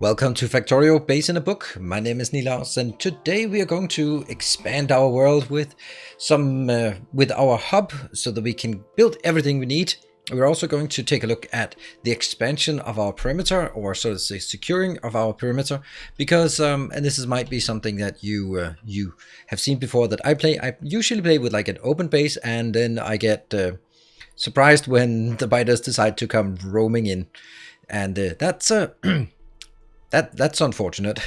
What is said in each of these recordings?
Welcome to Factorio Base in a Book. My name is Nilaus, and today we are going to expand our world with with our hub so that we can build everything we need. We're also going to take a look at the expansion of our perimeter, or so to say, securing of our perimeter, because and this might be something that you have seen before that I play. I usually play with like an open base, and then I get surprised when the biters decide to come roaming in, and that's That's unfortunate.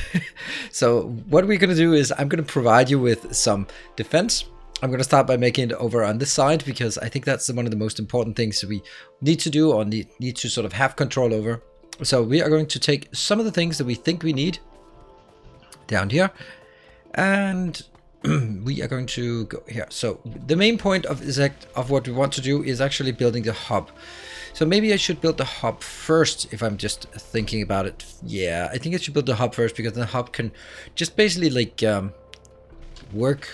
So what we're going to do is I'm going to provide you with some defense. I'm going to start by making it over on this side, because I think that's one of the most important things we need to do, or need to sort of have control over. So we are going to take some of the things that we think we need down here, and we are going to go here. So the main point of what we want to do is actually building the hub. So maybe I should build the hub first, if I'm just thinking about it. Yeah, I think I should build the hub first, because the hub can just basically like work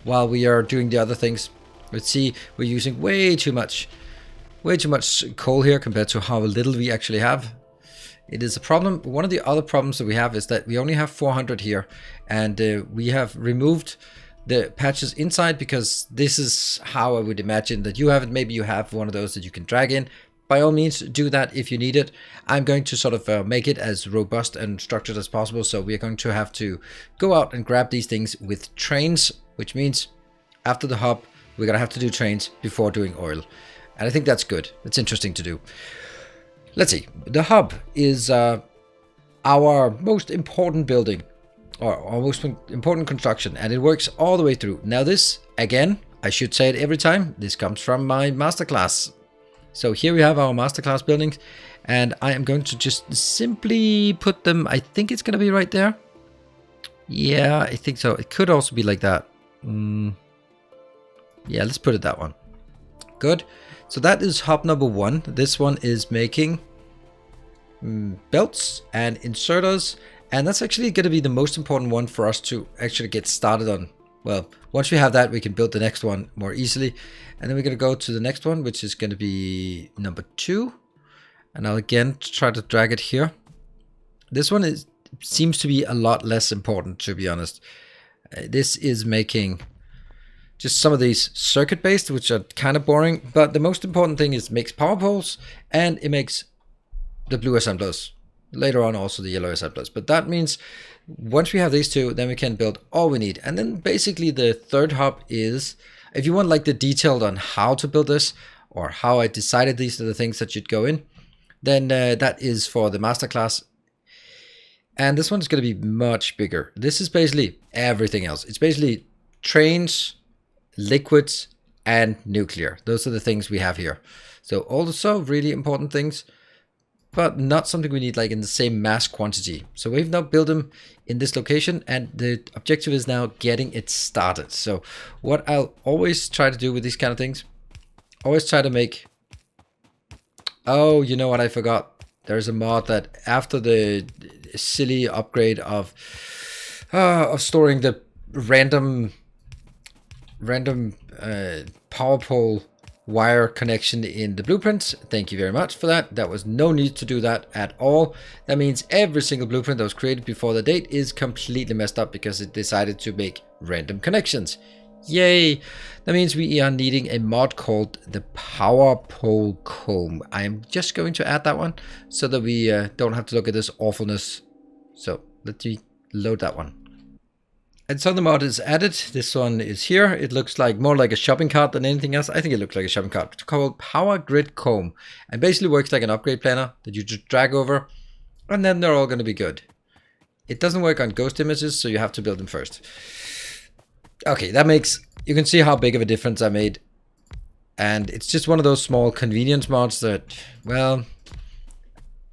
while we are doing the other things. Let's see, we're using way too much coal here compared to how little we actually have. It is a problem. One of the other problems that we have is that we only have 400 here, and we have removed the patches inside, because this is how I would imagine that you have it. Maybe you have one of those that you can drag in. By all means, do that if you need it. I'm going to sort of make it as robust and structured as possible. So we are going to have to go out and grab these things with trains, which means after the hub, we're going to have to do trains before doing oil. And I think that's good. It's interesting to do. Let's see. The hub is our most important building, or our most important construction, and it works all the way through. Now this, again, I should say it every time, this comes from my masterclass. So here we have our masterclass buildings, and I am going to just simply put them, I think it's going to be right there. Yeah, I think so. It could also be like that. Yeah, let's put it that one. Good. So that is hub number one. This one is making belts and inserters, and that's actually going to be the most important one for us to actually get started on. Well, once we have that, we can build the next one more easily. And then we're going to go to the next one, which is going to be number 2. And I'll again try to drag it here. This one seems to be a lot less important, to be honest. This is making just some of these circuit-based, which are kind of boring. But the most important thing is it makes power poles, and it makes the blue assemblers. Later on, also the yellow assemblers. But that means once we have these two, then we can build all we need. And then basically the third hub is, if you want like the detailed on how to build this, or how I decided these are the things that should go in, then that is for the masterclass. And this one is going to be much bigger. This is basically everything else. It's basically trains, liquids, and nuclear. Those are the things we have here. So also really important things, but not something we need like in the same mass quantity. So we've now built them in this location, and the objective is now getting it started. So what I'll always try to do with these kind of things, always try to make, oh, you know what, I forgot. There's a mod that after the silly upgrade of storing the random power pole wire connection in the blueprint. Thank you very much for that. That was no need to do that at all. That means every single blueprint that was created before the date is completely messed up, because it decided to make random connections. Yay! That means we are needing a mod called the power pole comb. I am just going to add that one so that we don't have to look at this awfulness. So let me load that one. And so the mod is added. This one is here. It looks like more like a shopping cart than anything else. I think it looks like a shopping cart. It's called Power Grid Comb, and basically works like an upgrade planner that you just drag over, and then they're all going to be good. It doesn't work on ghost images, so you have to build them first. Okay, that makes, you can see how big of a difference I made. And it's just one of those small convenience mods that, well,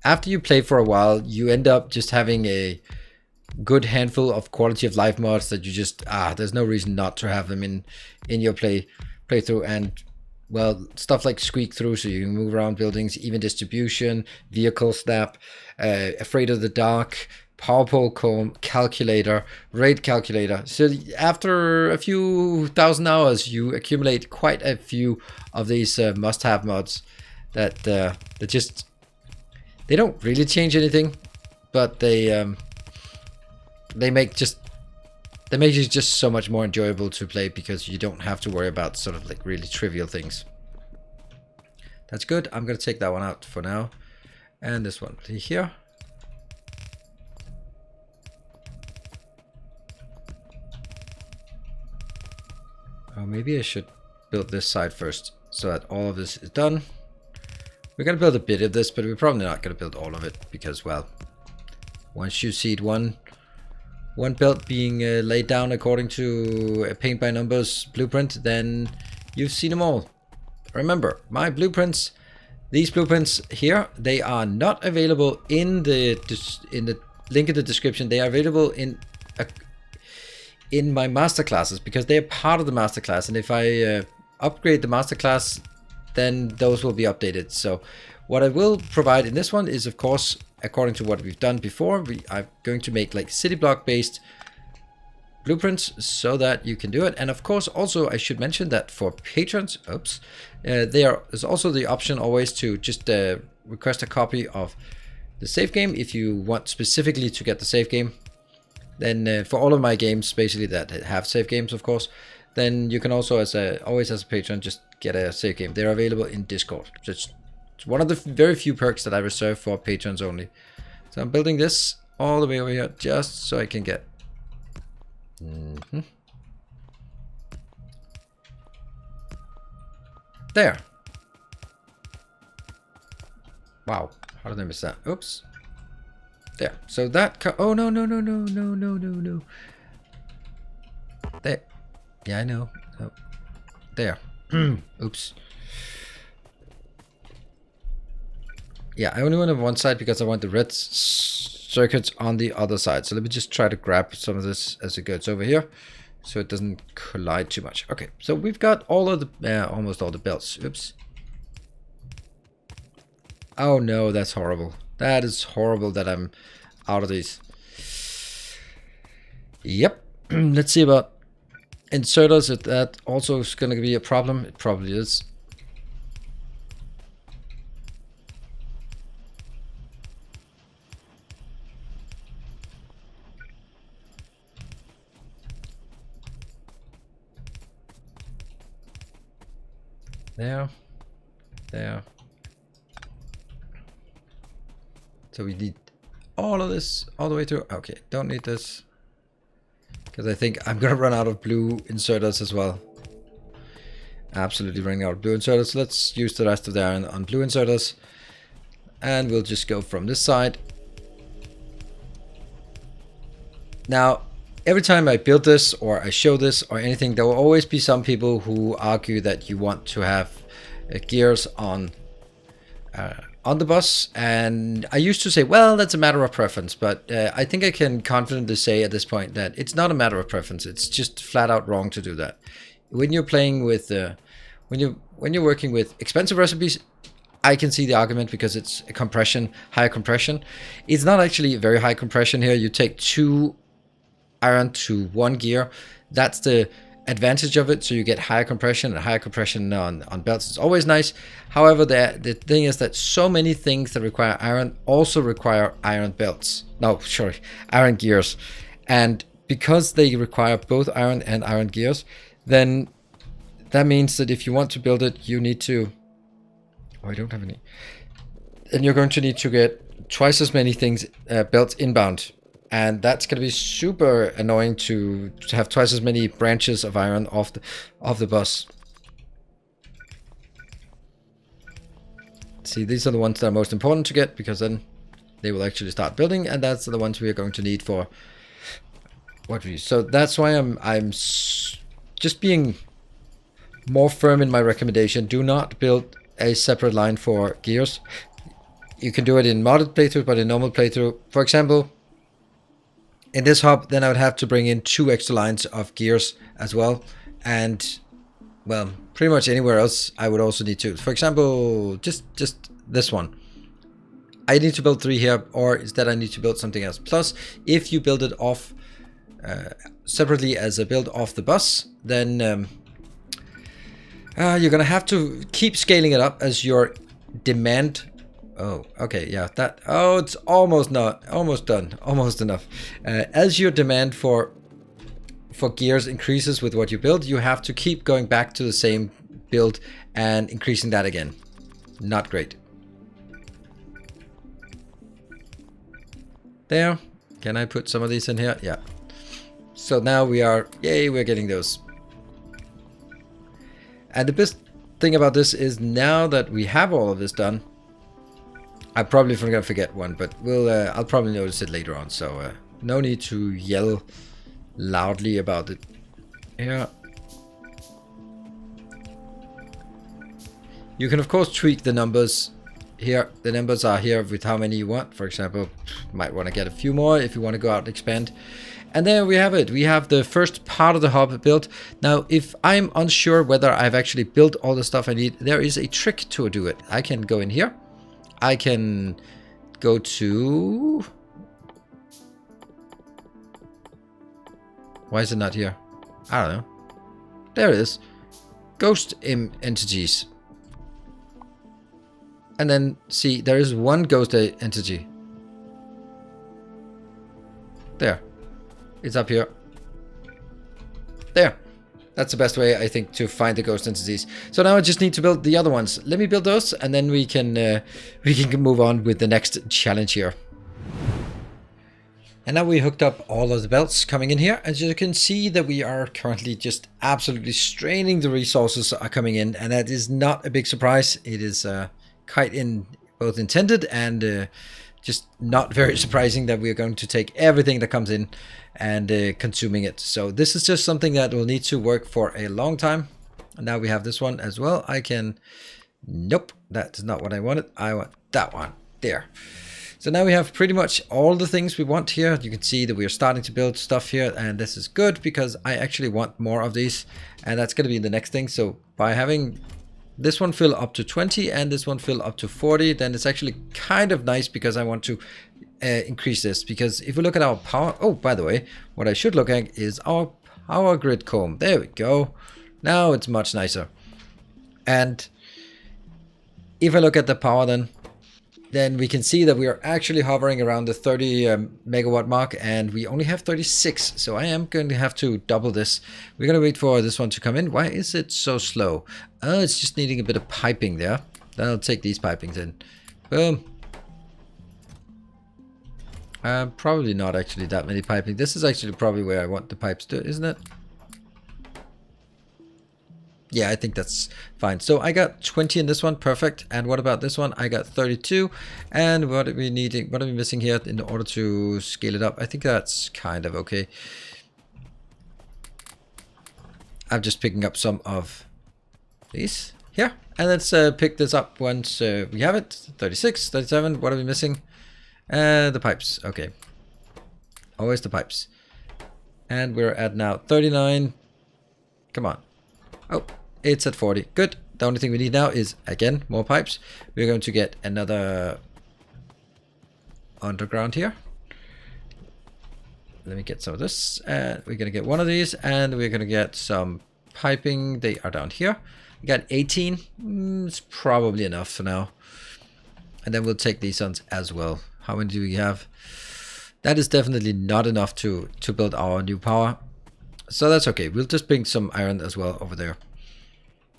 after you play for a while, you end up just having a good handful of quality of life mods that you just, there's no reason not to have them in your playthrough. And well, stuff like squeak through, so you can move around buildings, even distribution, vehicle snap, afraid of the dark, power pole comb, calculator, raid calculator. So after a few thousand hours, you accumulate quite a few of these must-have mods that just, they don't really change anything. but they make it just so much more enjoyable to play because you don't have to worry about sort of like really trivial things. That's good. I'm gonna take that one out for now, and this one here. Oh, maybe I should build this side first so that all of this is done. We're gonna build a bit of this, but we're probably not gonna build all of it because, well, once you see one build being laid down according to a paint by numbers blueprint, then you've seen them all. Remember, my blueprints, these blueprints here, they are not available in the link in the description. They are available in my masterclasses because they are part of the masterclass, and if I upgrade the masterclass, then those will be updated. So what I will provide in this one is, of course, according to what we've done before, I'm going to make like city block based blueprints so that you can do it. And of course, also I should mention that for patrons, there's also the option always to just request a copy of the save game if you want specifically to get the save game. Then for all of my games basically that have save games, of course, then you can also always as a patron just get a save game. They're available in Discord. So it's one of the very few perks that I reserve for patrons only. So I'm building this all the way over here just so I can get there. Wow, how did I miss that? Oops. There. So that oh no. There. Yeah, I know. Oh. There. Oops. Yeah, I only want on one side because I want the red circuits on the other side. So let me just try to grab some of this as it goes over here, so it doesn't collide too much. Okay, so we've got all of the almost all the belts. Oops. Oh no, that's horrible. That is horrible that I'm out of these. Yep. Let's see about inserters. If that also is going to be a problem. It probably is. There. So we need all of this all the way through. Okay, don't need this because I think I'm gonna run out of blue inserters as well. Absolutely running out of blue inserters. Let's use the rest of the iron on blue inserters, and we'll just go from this side. Now, every time I build this or I show this or anything, there will always be some people who argue that you want to have gears on the bus, and I used to say, well, that's a matter of preference, but I think I can confidently say at this point that it's not a matter of preference. It's just flat out wrong to do that. When you're playing with when you're working with expensive recipes, I can see the argument because it's a compression, higher compression. It's not actually very high compression here. You take 2 iron to 1 gear. That's the advantage of it. So you get higher compression, and higher compression on belts is always nice. However, the thing is that so many things that require iron also require iron belts. No, sorry, iron gears. And because they require both iron and iron gears, then that means that if you want to build it, you need to... Oh, I don't have any. And you're going to need to get twice as many things belts inbound. And that's going to be super annoying to have twice as many branches of iron off the bus. See, these are the ones that are most important to get, because then they will actually start building, and that's the ones we are going to need for what we use. So that's why I'm just being more firm in my recommendation. Do not build a separate line for gears. You can do it in modded playthrough, but in normal playthrough, for example, in this hub, then I would have to bring in 2 extra lines of gears as well. And, well, pretty much anywhere else, I would also need to. For example, just this one. I need to build 3 here, or instead I need to build something else. Plus, if you build it off separately as a build off the bus, then you're going to have to keep scaling it up as your demand Oh, okay, yeah, that, oh, it's almost not, almost done, almost enough. As your demand for gears increases with what you build, you have to keep going back to the same build and increasing that again. Not great. There. Can I put some of these in here? Yeah. So now we are, yay, we're getting those. And the best thing about this is now that we have all of this done, I'm probably gonna forget one, but I'll probably notice it later on. So no need to yell loudly about it. Yeah. You can of course tweak the numbers here. The numbers are here with how many you want. For example, might want to get a few more if you want to go out and expand. And there we have it. We have the first part of the hub built. Now, if I'm unsure whether I've actually built all the stuff I need, there is a trick to do it. I can go in here. I can go to... Why is it not here? I don't know. There it is. Ghost entities. And then see, there is one ghost entity. There. It's up here. There. That's the best way, I think, to find the ghost entities. So now I just need to build the other ones. Let me build those, and then we can move on with the next challenge here. And now we hooked up all of the belts coming in here. As you can see that we are currently just absolutely straining the resources are coming in, and that is not a big surprise. It is quite both intended and just not very surprising that we're going to take everything that comes in and consuming it. So this is just something that will need to work for a long time. And now we have this one as well. I can, nope, that's not what I wanted. I want that one there. So now we have pretty much all the things we want here. You can see that we are starting to build stuff here, and this is good because I actually want more of these, and that's going to be the next thing. So by having this one fill up to 20 and this one fill up to 40, then it's actually kind of nice because I want to increase this. Because if we look at our power, oh, by the way, what I should look at is our power grid comb. There we go. Now it's much nicer. And if I look at the power then we can see that we are actually hovering around the 30 megawatt mark, and we only have 36. So I am going to have to double this. We're going to wait for this one to come in. Why is it so slow? Oh, it's just needing a bit of piping there. Then I'll take these pipings in. Boom. Probably not actually that many piping. This is actually probably where I want the pipes to, isn't it? Yeah, I think that's fine. So I got 20 in this one, perfect. And what about this one? I got 32. And what are we needing? What are we missing here in order to scale it up? I think that's kind of okay. I'm just picking up some of these here. And let's pick this up once we have it. 36, 37. What are we missing? The pipes. Okay. Always the pipes. And we're at now 39. Come on. Oh, it's at 40. Good. The only thing we need now is, again, more pipes. We're going to get another underground here. Let me get some of this. And we're going to get one of these. And we're going to get some piping. They are down here. We got 18. It's probably enough for now. And then we'll take these ones as well. How many do we have? That is definitely not enough to build our new power. So that's okay. We'll just bring some iron as well over there.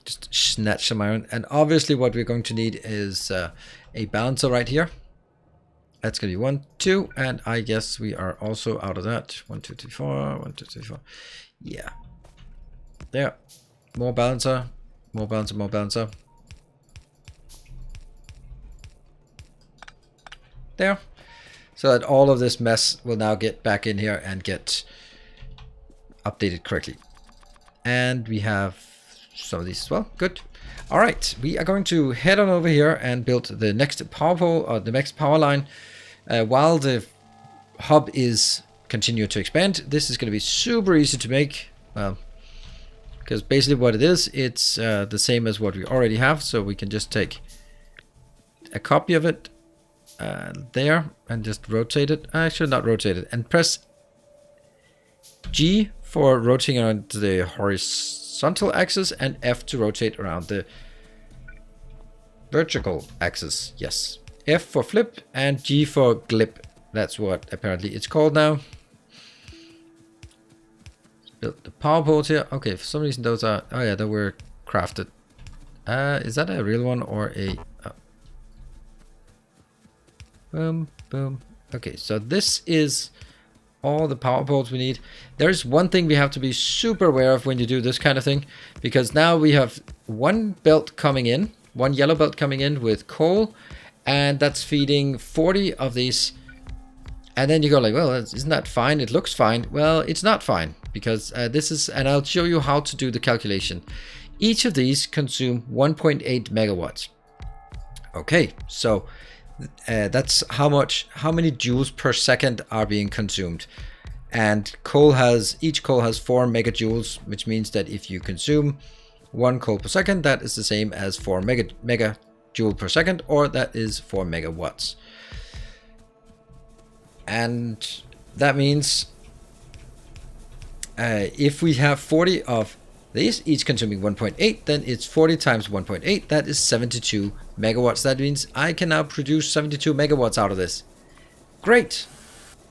Just snatch some iron. And obviously what we're going to need is a balancer right here. That's going to be 1, 2. And I guess we are also out of that. 1, 2, 3, 4. 1, 2, 3, 4. Yeah. There. More balancer. More balancer. More balancer. There. So that all of this mess will now get back in here and get updated correctly. And we have some of these as well. Good. All right, we are going to head on over here and build the next power pole, or the next power line, while the hub is continuing to expand. This is going to be super easy to make, because basically what it is, it's the same as what we already have. So we can just take a copy of it there and just rotate it. Actually, not rotate it, and press G for rotating around the horizontal axis, and F to rotate around the vertical axis. Yes, F for flip and G for glip. That's what apparently it's called now. Let's build the power poles here. Okay, for some reason those are, oh yeah, they were crafted. Is that a real one or a... Oh. Boom, boom. Okay, so this is all the power poles we need. There's one thing we have to be super aware of when you do this kind of thing, because now we have one belt coming in, one yellow belt coming in with coal, and that's feeding 40 of these. And then you go like, well, isn't that fine? It looks fine. Well, it's not fine, because this is, and I'll show you how to do the calculation. Each of these consume 1.8 megawatts. Okay, so that's how many joules per second are being consumed. And each coal has 4 megajoules, which means that if you consume 1 coal per second, that is the same as 4 megajoule per second, or that is 4 megawatts. And that means if we have 40 of these, each consuming 1.8, then it's 40 times 1.8, that is 72 megawatts. That means I can now produce 72 megawatts out of this. Great!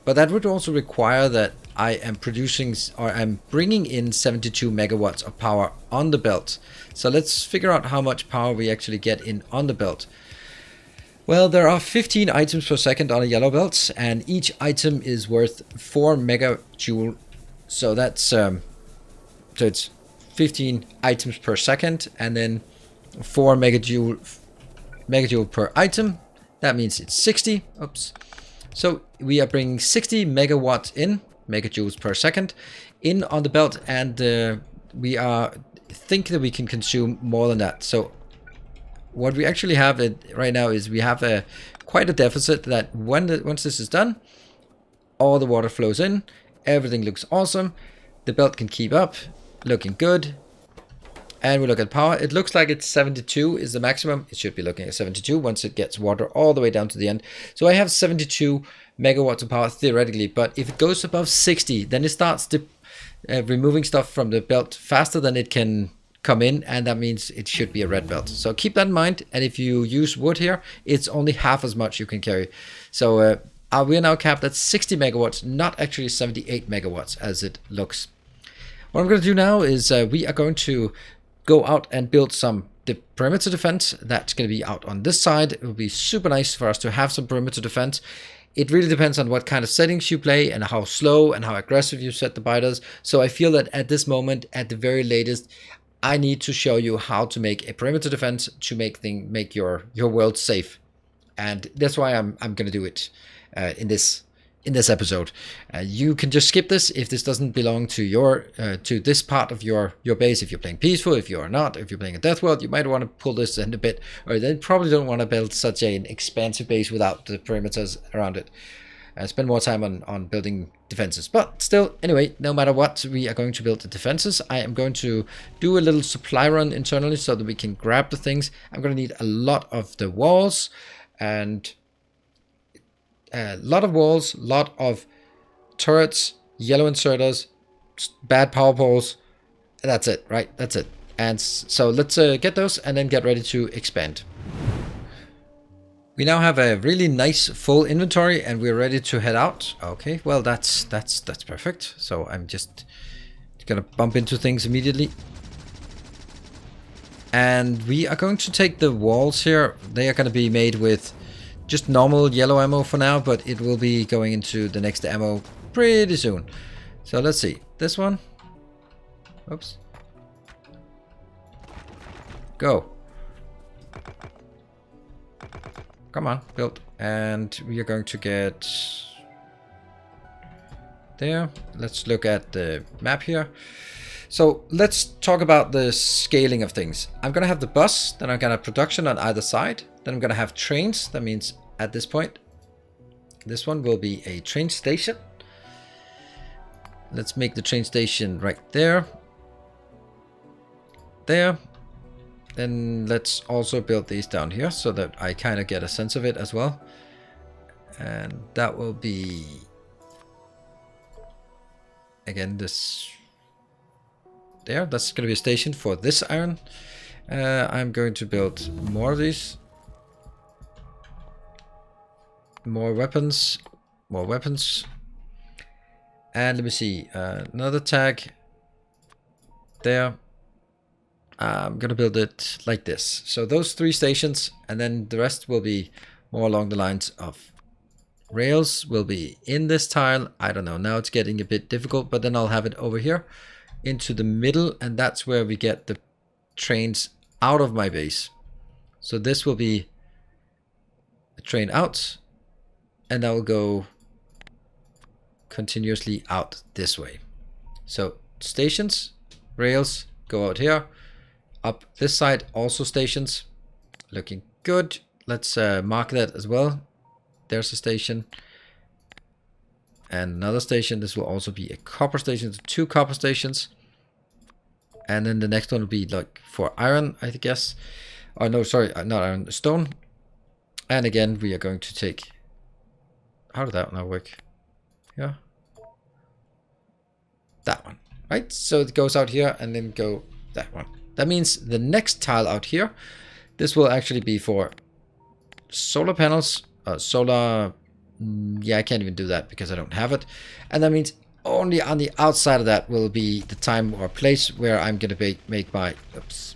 But that would also require that I am producing, or I'm bringing in 72 megawatts of power on the belt. So let's figure out how much power we actually get in on the belt. Well, there are 15 items per second on a yellow belt, and each item is worth 4 megajoule. So that's so it's 15 items per second, and then 4 megajoule per item. That means it's 60. Oops. So we are bringing 60 megawatts in, megajoules per second, in on the belt, and we think that we can consume more than that. So what we actually have right now is we have quite a deficit that once this is done, all the water flows in, everything looks awesome, the belt can keep up, looking good. And we look at power. It looks like it's 72 is the maximum. It should be looking at 72 once it gets water all the way down to the end. So I have 72 megawatts of power theoretically, but if it goes above 60, then it starts removing stuff from the belt faster than it can come in, and that means it should be a red belt. So keep that in mind, and if you use wood here, it's only half as much you can carry. So we are now capped at 60 megawatts, not actually 78 megawatts as it looks. What I'm going to do now is we are going to go out and build some perimeter defense. That's going to be out on this side. It will be super nice for us to have some perimeter defense. It really depends on what kind of settings you play and how slow and how aggressive you set the biters. So I feel that at this moment, at the very latest, I need to show you how to make a perimeter defense to make your world safe. And that's why I'm going to do it in this episode. You can just skip this if this doesn't belong to to this part of your base. If you're playing peaceful, if you are not, if you're playing a death world, you might want to pull this in a bit, or then probably don't want to build such an expansive base without the perimeters around it. Spend more time on building defenses. But still, anyway, no matter what, we are going to build the defenses. I am going to do a little supply run internally so that we can grab the things. I'm going to need a lot of the walls, and a lot of walls, a lot of turrets, yellow inserters, bad power poles. That's it, right? That's it. And so let's get those and then get ready to expand. We now have a really nice full inventory and we're ready to head out. Okay, well that's perfect. So I'm just gonna bump into things immediately. And we are going to take the walls here. They are going to be made with just normal yellow ammo for now, but it will be going into the next ammo pretty soon. So let's see. This one. Oops. Go. Come on, build. And we are going to get there. Let's look at the map here. So let's talk about the scaling of things. I'm going to have the bus, then I'm going to have production on either side. Then I'm going to have trains. That means at this point, this one will be a train station. Let's make the train station right there. There. Then let's also build these down here so that I kind of get a sense of it as well. And that will be, again, this there. That's going to be a station for this iron. I'm going to build more of these. More weapons. More weapons. And let me see. Another tag. There. I'm gonna build it like this. So those 3 stations, and then the rest will be more along the lines of rails will be in this tile. I don't know. Now it's getting a bit difficult, but then I'll have it over here into the middle, and that's where we get the trains out of my base. So this will be a train out, and that will go continuously out this way. So stations, rails go out here. Up this side, also stations. Looking good. Let's mark that as well. There's a station. And another station. This will also be a copper station. So 2 copper stations. And then the next one will be like for iron, I guess. Oh no, sorry, not iron, stone. And again, we are going to take... How did that now work? Yeah. That one, right? So it goes out here and then go that one. That means the next tile out here, this will actually be for solar panels, solar, yeah, I can't even do that because I don't have it. And that means only on the outside of that will be the time or place where I'm going to make my, oops.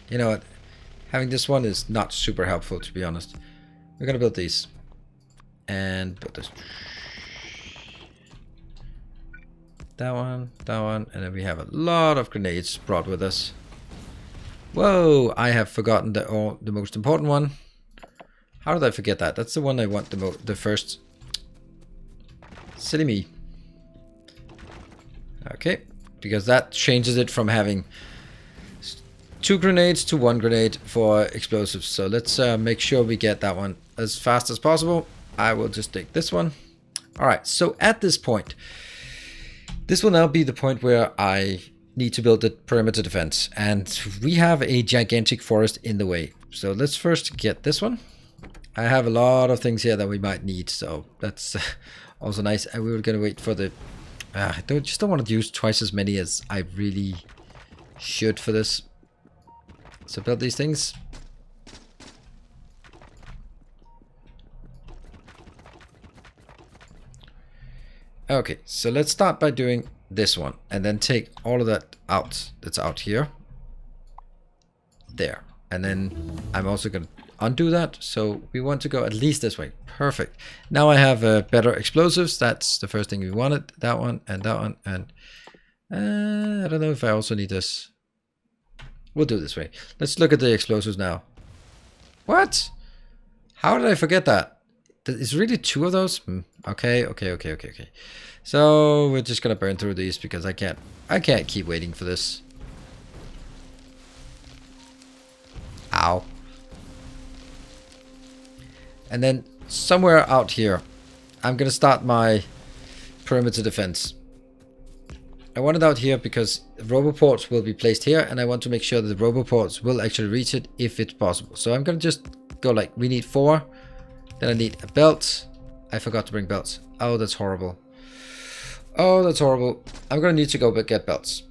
You know what, having this one is not super helpful, to be honest. We're going to build these and build this. That one, and then we have a lot of grenades brought with us. Whoa, I have forgotten the most important one. How did I forget that? That's the one I want the first. Silly me. Okay, because that changes it from having 2 grenades to 1 grenade for explosives. So let's make sure we get that one as fast as possible. I will just take this one. All right, so at this point, this will now be the point where I need to build the perimeter defense, and we have a gigantic forest in the way. So let's first get this one. I have a lot of things here that we might need, so that's also nice. And we were gonna wait for the... I just don't want to use twice as many as I really should for this. So build these things. Okay, so let's start by doing this one and then take all of that out that's out here. There. And then I'm also going to undo that. So we want to go at least this way. Perfect. Now I have better explosives. That's the first thing we wanted. That one and that one. And I don't know if I also need this. We'll do it this way. Let's look at the explosives now. What? How did I forget that? Is really 2 of those? Okay. So we're just gonna burn through these because I can't keep waiting for this. Ow. And then somewhere out here, I'm gonna start my perimeter defense. I want it out here because roboports will be placed here, and I want to make sure that the roboports will actually reach it if it's possible. So I'm gonna just go like, we need 4. Then I need a belt. I forgot to bring belts. Oh, that's horrible. Oh, that's horrible. I'm gonna need to go get belts.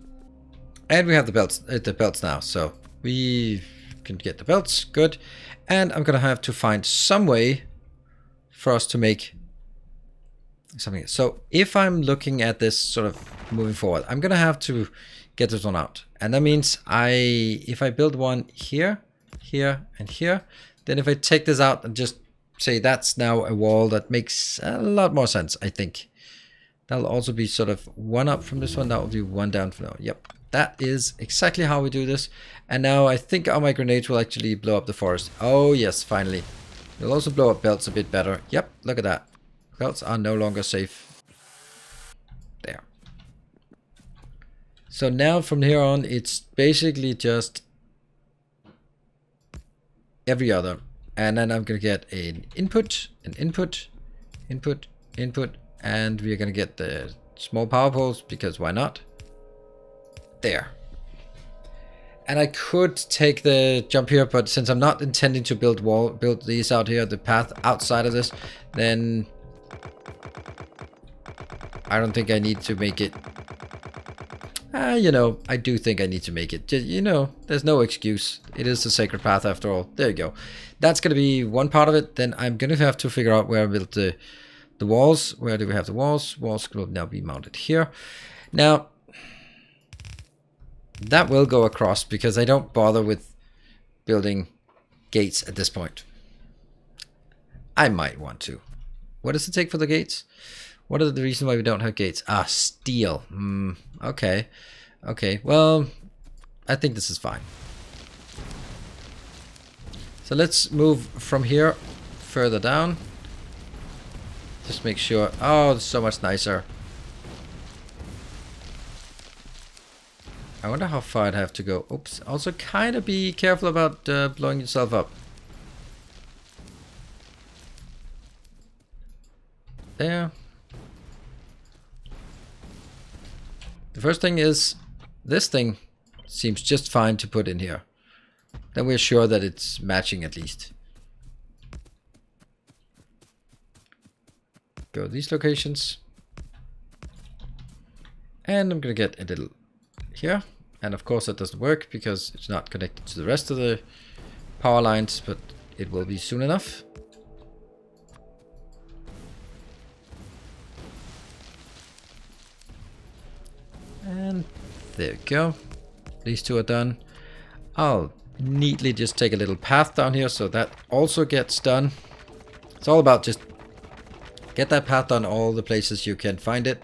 And we have the belts now, so we can get the belts. Good. And I'm gonna have to find some way for us to make something. So if I'm looking at this sort of moving forward, I'm gonna have to get this one out. And that means if I build one here, here, and here, then if I take this out and just say that's now a wall, that makes a lot more sense, I think. That'll also be sort of 1 up from this one. That will be 1 down from now. Yep, that is exactly how we do this. And now I think all my grenades will actually blow up the forest. Oh yes, finally. It'll also blow up belts a bit better. Yep, look at that. Belts are no longer safe. There. So now from here on, it's basically just every other. And then I'm going to get an input, input, and we're going to get the small power poles because why not? There. And I could take the jump here, but since I'm not intending to build these out here, the path outside of this, then I don't think I need to make it. You know, I do think I need to make it. You know, there's no excuse. It is the sacred path after all. There you go. That's going to be one part of it. Then I'm going to have to figure out where I built the walls. Where do we have the walls? Walls will now be mounted here. Now, that will go across because I don't bother with building gates at this point. I might want to. What does it take for the gates? What are the reasons why we don't have gates? Ah, steel. Okay. Okay, well, I think this is fine. So let's move from here further down. Just make sure. Oh, it's so much nicer. I wonder how far I'd have to go. Oops. Also, kind of be careful about blowing yourself up. There. The first thing is, this thing seems just fine to put in here. Then we're sure that it's matching at least. Go these locations. And I'm gonna get a little here. And of course that doesn't work because it's not connected to the rest of the power lines, but it will be soon enough. And there we go. These two are done. I'll neatly just take a little path down here so that also gets done. It's all about just get that path done all the places you can find it.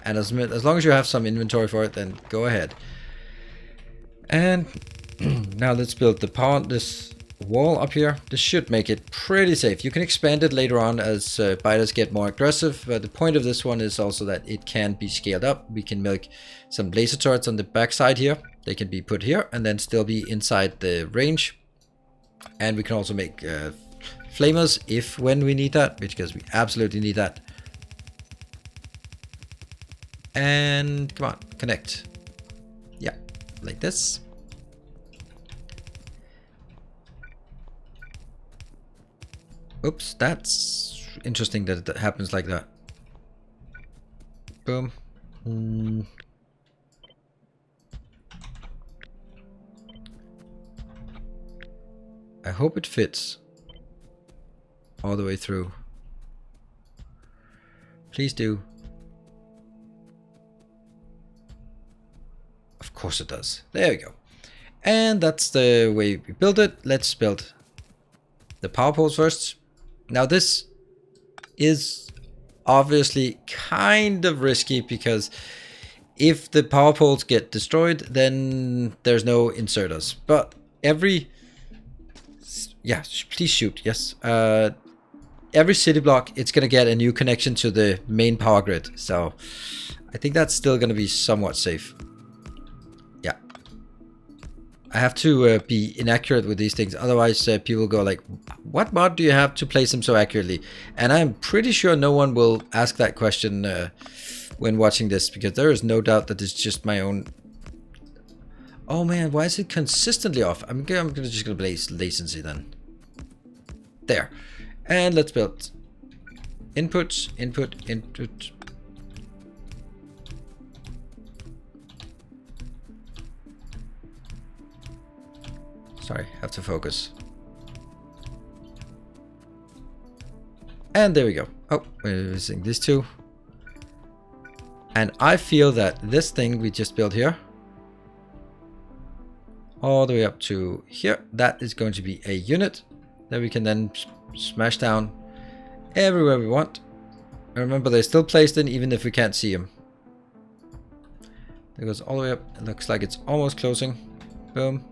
And as long as you have some inventory for it, then go ahead. And now let's build this wall up here. This should make it pretty safe. You can expand it later on as biters get more aggressive, but the point of this one is also that it can be scaled up. We can make some laser turrets on the back side here. They can be put here and then still be inside the range. And we can also make flamers when we need that, because we absolutely need that. And come on, connect. Yeah, like this. Oops, that's interesting that it happens like that. Boom. I hope it fits all the way through. Please do. Of course it does. There we go. And that's the way we build it. Let's build the power poles first. Now this is obviously kind of risky because if the power poles get destroyed, then there's no inserters. But please shoot. Yes. Every city block, it's going to get a new connection to the main power grid. So I think that's still going to be somewhat safe. Yeah. I have to be inaccurate with these things. Otherwise, people go like, what mod do you have to place them so accurately? And I'm pretty sure no one will ask that question when watching this, because there is no doubt that it's just my own. Oh man, why is it consistently off? I'm just going to place latency then. There. And let's build input. Sorry, have to focus. And there we go. Oh, we're using these two. And I feel that this thing we just built here, all the way up to here, that is going to be a unit that we can then smash down everywhere we want. And remember, they're still placed in even if we can't see them. It goes all the way up. It looks like it's almost closing. Boom.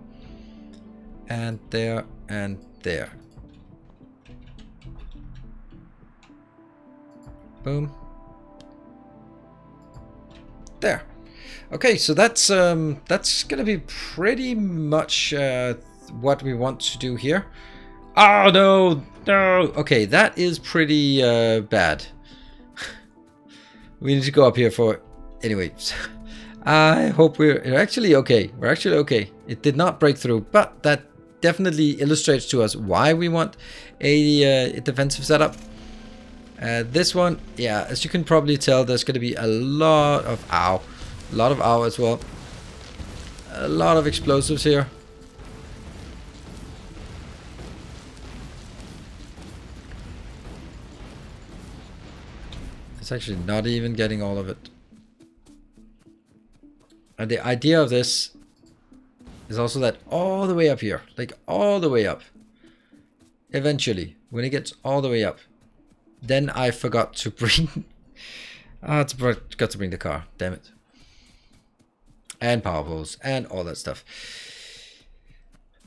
And there and there. Boom. There. Okay, so that's gonna be pretty much what we want to do here. Oh no, no. Okay, that is pretty bad. We need to go up here for. Anyway, I hope we're actually okay. We're actually okay. It did not break through, but that definitely illustrates to us why we want a defensive setup. This one, yeah, as you can probably tell, there's going to be a lot of A lot of AU as well. A lot of explosives here. It's actually not even getting all of it. And the idea of this is also that all the way up here, like all the way up, eventually, when it gets all the way up, then I forgot to bring... got to bring the car, damn it. And power poles and all that stuff.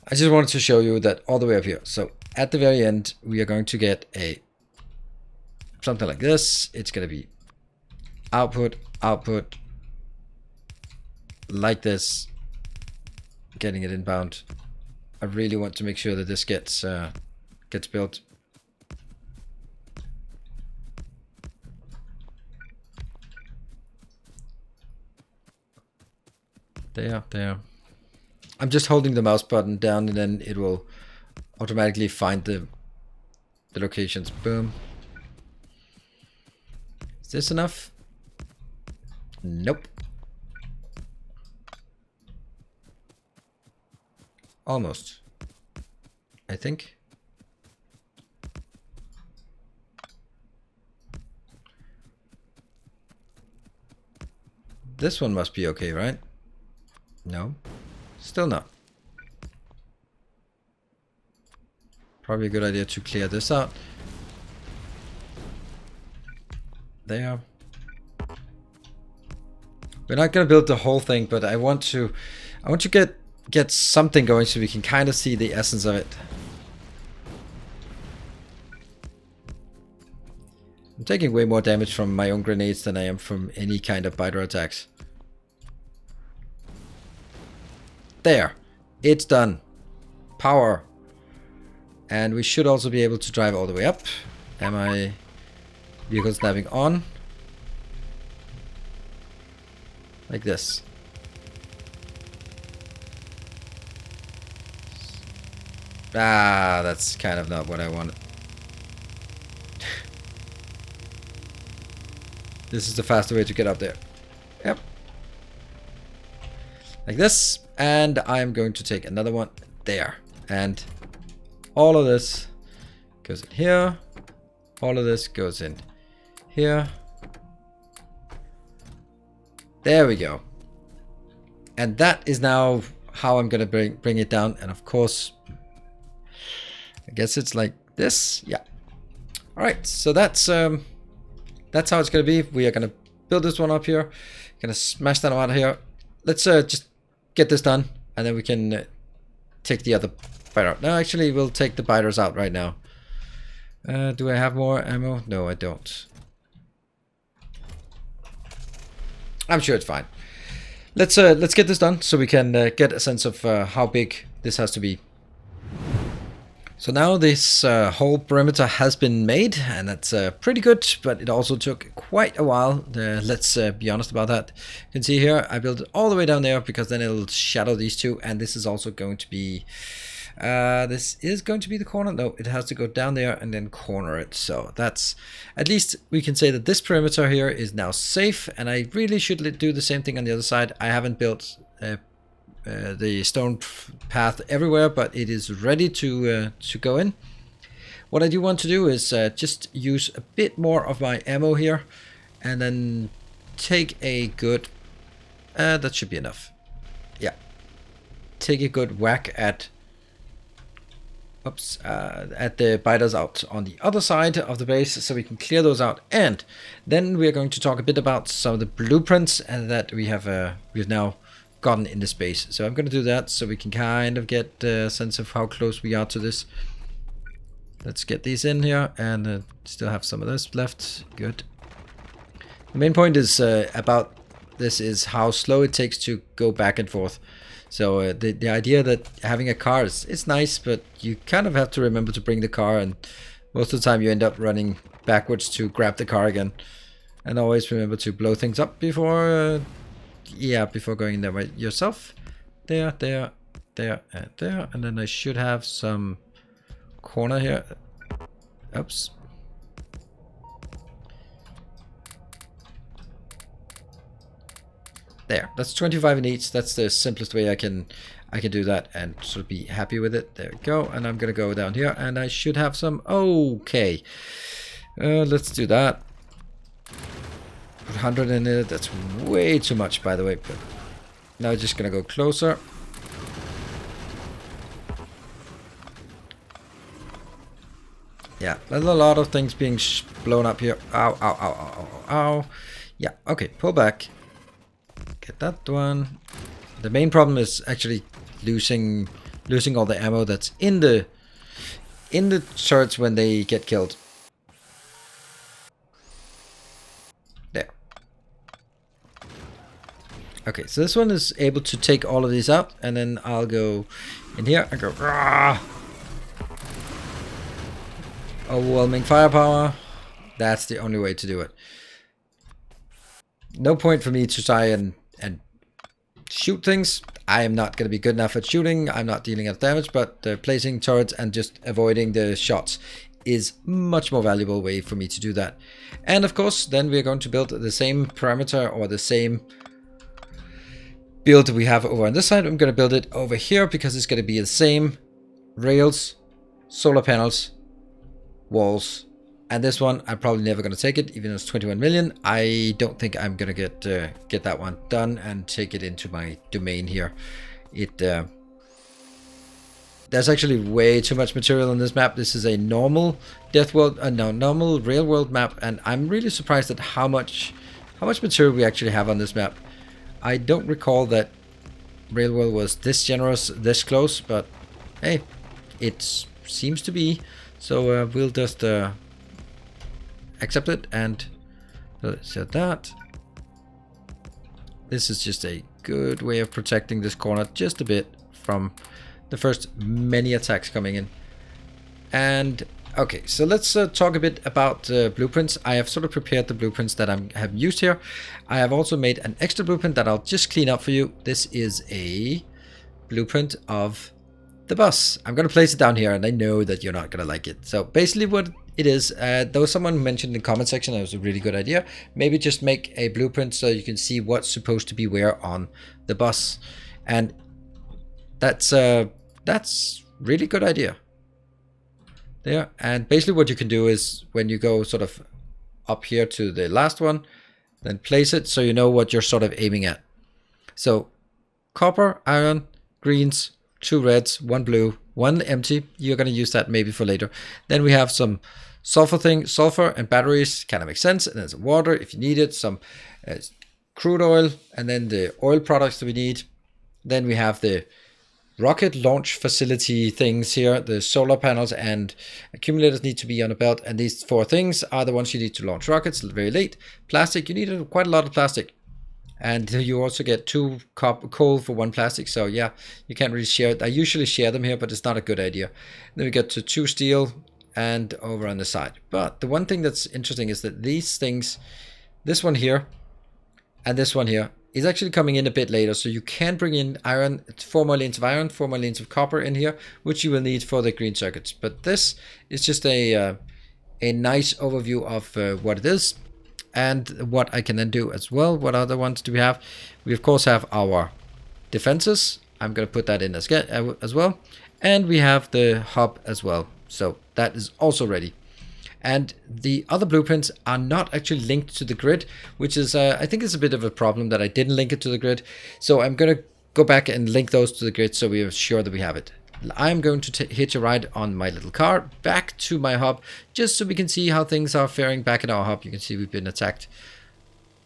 I just wanted to show you that all the way up here. So at the very end, we are going to get a something like this. It's going to be output, output, like this, getting it inbound. I really want to make sure that this gets built. There. I'm just holding the mouse button down and then it will automatically find the locations. Boom. Is this enough? Nope. Almost. I think. This one must be okay, right? No, still not. Probably a good idea to clear this out. There. We're not gonna build the whole thing, but I want to get something going so we can kind of see the essence of it. I'm taking way more damage from my own grenades than I am from any kind of biter attacks. There, it's done. Power. And we should also be able to drive all the way up. Am I vehicle snapping on? Like this. Ah, that's kind of not what I wanted. This is the faster way to get up there. Yep. Like this. And I'm going to take another one there. And all of this goes in here. All of this goes in here. There we go. And that is now how I'm going to bring it down. And of course, I guess it's like this. Yeah. All right. So that's how it's going to be. We are going to build this one up here. Going to smash that out of here. Let's just get this done, and then we can take the other biter out. No, actually, we'll take the biters out right now. Do I have more ammo? No, I don't. I'm sure it's fine. Let's get this done so we can get a sense of how big this has to be. So now this whole perimeter has been made, and that's pretty good, but it also took quite a while. Let's be honest about that. You can see here, I built it all the way down there because then it'll shadow these two, and this is also going to be... this is going to be the corner. No, it has to go down there and then corner it. So that's... At least we can say that this perimeter here is now safe, and I really should do the same thing on the other side. I haven't built... the stone path everywhere, but it is ready to go in. What I do want to do is just use a bit more of my ammo here, and then take a good that should be enough. Yeah, take a good whack at the biters out on the other side of the base, so we can clear those out. And then we are going to talk a bit about some of the blueprints and that we've now gotten in the space. So I'm going to do that so we can kind of get a sense of how close we are to this. Let's get these in here, and still have some of this left. Good. The main point is about this is how slow it takes to go back and forth. So the idea that having a car is nice, but you kind of have to remember to bring the car, and most of the time you end up running backwards to grab the car again. And always remember to blow things up before before going in there by yourself. There, and there. And then I should have some corner here. Oops. There, that's 25 in each. That's the simplest way I can do that and sort of be happy with it. There we go. And I'm gonna go down here, and I should have some. Okay, let's do that. Put 100 in it. That's way too much, by the way. But now I'm just gonna go closer. Yeah, there's a lot of things being blown up here. Ow, ow, ow, ow, ow, ow. Yeah, okay, pull back. Get that one. The main problem is actually losing all the ammo that's in the turrets when they get killed. There. Okay, so this one is able to take all of these out, and then I'll go in here and go. Rah! Overwhelming firepower. That's the only way to do it. No point for me to try and shoot things. I am not going to be good enough at shooting. I'm not dealing enough damage, but placing turrets and just avoiding the shots is much more valuable way for me to do that. And of course, then we're going to build the same parameter or the same build we have over on this side. I'm going to build it over here because it's going to be the same rails, solar panels, walls, and this one I'm probably never going to take it, even though it's 21 million. I don't think I'm going to get that one done and take it into my domain here. There's actually way too much material on this map. This is a normal death world, normal real world map, and I'm really surprised at how much material we actually have on this map. I don't recall that real world was this generous, this close, but hey, it seems to be. So we'll just accept it, and set that. This is just a good way of protecting this corner just a bit from the first many attacks coming in. And okay, so let's talk a bit about blueprints. I have sort of prepared the blueprints that I have used here. I have also made an extra blueprint that I'll just clean up for you. This is a blueprint of the bus. I'm going to place it down here, and I know that you're not going to like it. So basically what it is, there was someone mentioned in the comment section that was a really good idea. Maybe just make a blueprint so you can see what's supposed to be where on the bus. And that's really good idea. There. And basically what you can do is when you go sort of up here to the last one, then place it so you know what you're sort of aiming at. So copper, iron, greens, 2 reds, 1 blue, 1 empty. You're going to use that maybe for later. Then we have some sulfur and batteries. Kind of makes sense. And there's water if you need it. Some crude oil, and then the oil products that we need. Then we have the rocket launch facility things here. The solar panels and accumulators need to be on a belt. And these 4 things are the ones you need to launch rockets very late. Plastic, you need quite a lot of plastic. And you also get 2 coal for 1 plastic. So yeah, you can't really share it. I usually share them here, but it's not a good idea. Then we get to 2 steel and over on the side. But the one thing that's interesting is that these things, this one here and this one here, is actually coming in a bit later. So you can bring in iron, 4 more lanes of iron, 4 more lanes of copper in here, which you will need for the green circuits. But this is just a nice overview of what it is. And what I can then do as well. What other ones do we have? We of course have our defenses. I'm going to put that in as well. And we have the hub as well. So that is also ready. And the other blueprints are not actually linked to the grid, which is, I think, is a bit of a problem that I didn't link it to the grid. So I'm going to go back and link those to the grid so we are sure that we have it. I'm going to hitch a ride on my little car back to my hub, just so we can see how things are faring back in our hub. You can see we've been attacked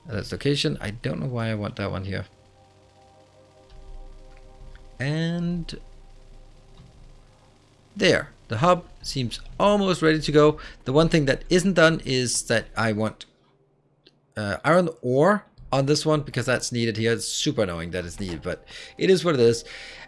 at this location. I don't know why I want that one here. And there, the hub seems almost ready to go. The one thing that isn't done is that I want iron ore on this one, because that's needed here. It's super annoying that it's needed, but it is what it is.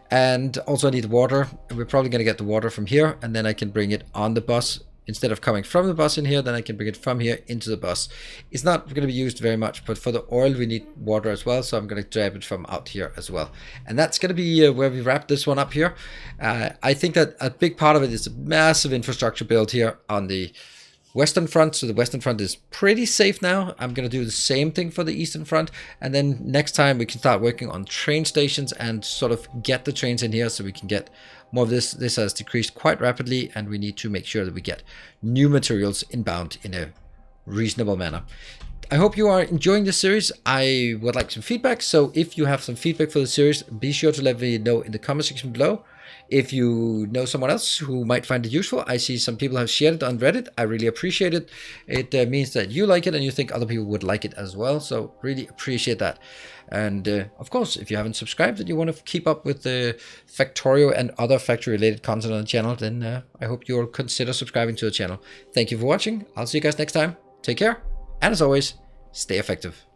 And also I need water. We're probably going to get the water from here, and then I can bring it on the bus. Instead of coming from the bus in here, then I can bring it from here into the bus. It's not going to be used very much, but for the oil we need water as well, so I'm going to grab it from out here as well. And that's going to be where we wrap this one up here. I think that a big part of it is a massive infrastructure build here on the Western Front. So the Western Front is pretty safe now. I'm going to do the same thing for the Eastern Front. And then next time we can start working on train stations and sort of get the trains in here so we can get more of this. This has decreased quite rapidly, and we need to make sure that we get new materials inbound in a reasonable manner. I hope you are enjoying this series. I would like some feedback. So if you have some feedback for the series, be sure to let me know in the comment section below. If you know someone else who might find it useful, I see some people have shared it on Reddit. I really appreciate it. It means that you like it and you think other people would like it as well. So really appreciate that. And of course, if you haven't subscribed and you want to keep up with the Factorio and other factory related content on the channel, then I hope you'll consider subscribing to the channel. Thank you for watching. I'll see you guys next time. Take care. And as always, stay effective.